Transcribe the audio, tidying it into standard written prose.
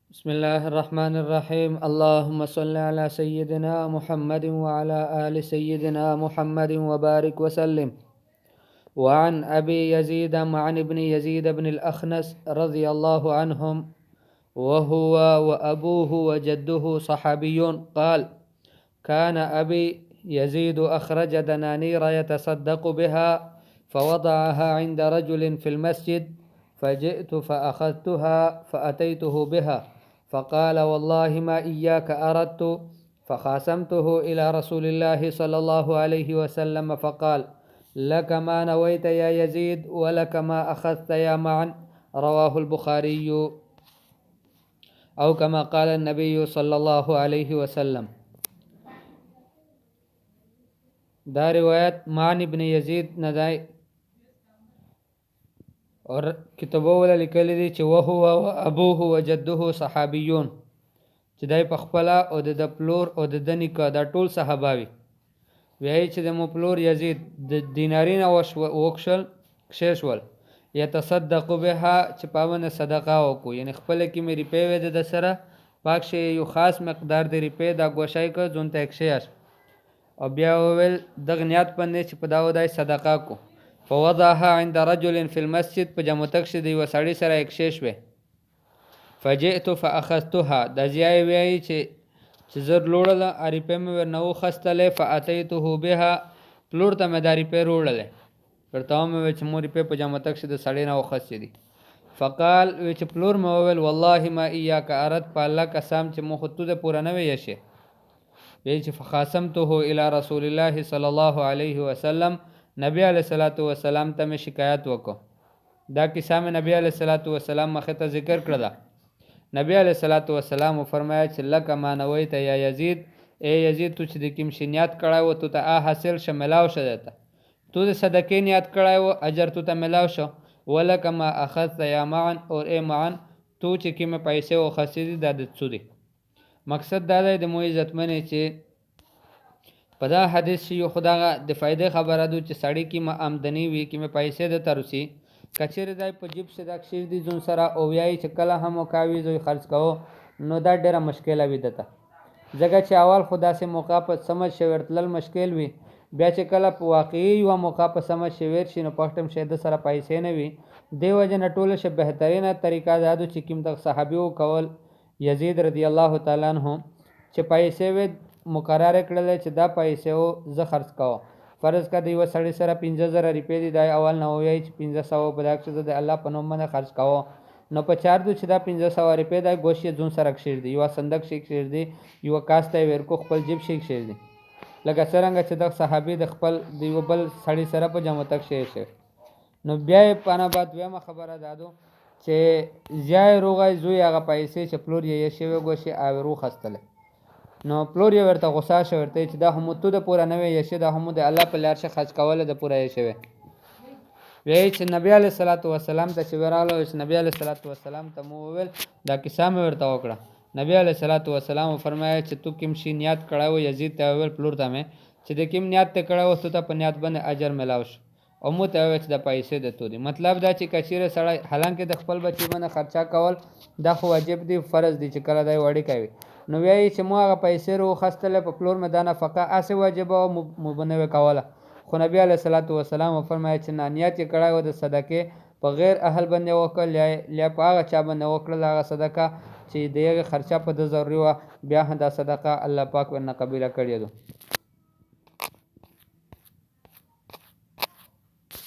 بسم الله الرحمن الرحيم. اللهم صل على سيدنا محمد وعلى آل سيدنا محمد وبارك وسلم. وعن أبي يزيد عن ابن يزيد بن الأخنس رضي الله عنهم وهو وأبوه وجده صحابيون قال: كان أبي يزيد أخرج دنانير يتصدق بها فوضعها عند رجل في المسجد، فجئت فأخذتها فأتيته بها فقال: والله ما إياك أردت، فخاصمته إلى رسول الله صلى الله عليه وسلم فقال: لك ما نويت يا يزيد ولك ما أخذت يا معن. رواه البخاري. أو كما قال النبي صلى الله عليه وسلم. دا روایت معن ابن یزید نه دی اور کتابو ولا لیکلی دی چې وهو و ابوه و جده صحابیون، چې دای په خپل او د پلور او د نیکه دا ټول صحاباوي. وایي چې د مو پلور یزید د دینارین وکشل کښېشول یتصدق بها، چې پاونه صدقه وکړو، یعنی خپل کې مې ریپې وې د سره پاک شي یو خاص مقدار د ریپې دا ګوشای کو ځون ته کښېاش او بیا وویل دغه نیت باندې چې په دا ودای صدقه کو. فوضعها عند رجل في المسجد، په جمع تک شي د یو سړي سره کښېشوې. فجئت فاخذتها، د ځای وایي چې زر لوړله اریپې مې ورنه وخستلې. فاتیته بها، پلور ته مې دا ریپې وروړلې، ورته مې وویل چې مو ریپې په جمع تک شي د سړي نه وخستې دي. فقال، وی چې پلور مې وویل والله ما ایاک ارد، په الله قسم چې مو خو تو د پوره نه وی شي. وی چې فخاصمته الى رسول الله صلی الله علیه وسلم، نبی علیه الصلاۃ والسلام ته مې شکایت وکړ. دا کیسه مې نبی علیه الصلاۃ والسلام مخې ته ذکر کړله. نبی علیه الصلاۃ والسلام فرمایا چې لک ما نویت یا یزید، ای یزید تو چې د کوم شي نیت کړی و تو ته حاصل شه، ملاو شه درته. تو د صدقې نیت کړی و اجر تو ته ملاو شه. ولک ما اخذت یا معن، اور ای معن تو چې کومې پیسې واخیستې دي دا د څو دي. مقصد دا دی د مو عزتمنې چې په دا حدیث شي خو دغه د فایدې خبره ده چې سړی کې ما آمدني وي، کې مې پیسې د تروسي کچېرې دی په جیب سے دا کښېږ دي ځون سره او ویایي چې کله هم وکاوي زوی خرڅ کوو، نو دا ډېره مشکله وي دته. ځکه چې اول خو داسې موقع په سمج شي ورتلل مشکل وي، بیا چې کله په واقعي یوه موقع په سمج شي ور شي نو په ټیم شي د سره پیسې نه وي. دې وجې نه ټوله شه بهترینه طریقه دا ده چې کوم دغه صحابي وکول یزید رضی الله تعالی عنه چې پیسې وې مقرره کړل چې دا پیسې زه خرڅ کوم. فرض کا د یو سړي سره 15,000 روپۍ دي، دا اول نه وایي چې 1500 په دا چې د الله په نوم باندې خرڅ کوم، نو په چار دو چې دا 1500 روپۍ دا ګوشې ځون سره کښېږدي، یوه صندوق شي کښېږدي، یوه کاسته یې ورکو خپل جیب شي کښېږدي. لکه څرنګه چې دغه صحابي د خپل د یو بل سړي سره په جمع تک شي شي. نو بیا یې پانه بعد دویمه خبره دا ده چې ځای روغی زوی هغه پیسې چې پلور یې شوی ګوشې او روخستلی، نو پلور یې ورته غوسه شو، ورته چې دا هم تو د پوره نه وی یې دا هم د الله په لار شه خرڅ کوله د پوره یې شوی. وایي چې نبی علیه الصلاۃ والسلام ته چې ورغله، چې نبی علیه الصلاۃ والسلام ته مو وویل دا کیسه مې ورته وکړه. نبی علیه الصلاۃ والسلام فرمایي چې تو کوم شي نیت کړی و، یزید ته وویل پلور ته مې چې د کوم نیت ته کړی و تو ته په نیت باندې اجر ملاو شو، او مو ته وویل چې د پیسې د تو دي. مطلب دا چې کچېرې سړی حالانکه د خپل بچي باندې خرچه کول دا خو واجب دی، فرض دی چې کله دی وړي کوي، نو وایي چې مو هغه پیسې روخستلې په پلور مې دا نفقه هسې واجبه او مو به نه وې کوله. خو نبی علیه الصلاۃ والسلام فرمایي چې نه، نیت یې کړی و د صدقې په غیر اهل باندې وکړل یا په هغه چا باندې وکړل هغه صدقه چې د هغې خرچه په ده ضروري وه، بیا هم دا صدقه الله پاک ورنه قبوله کړې ده.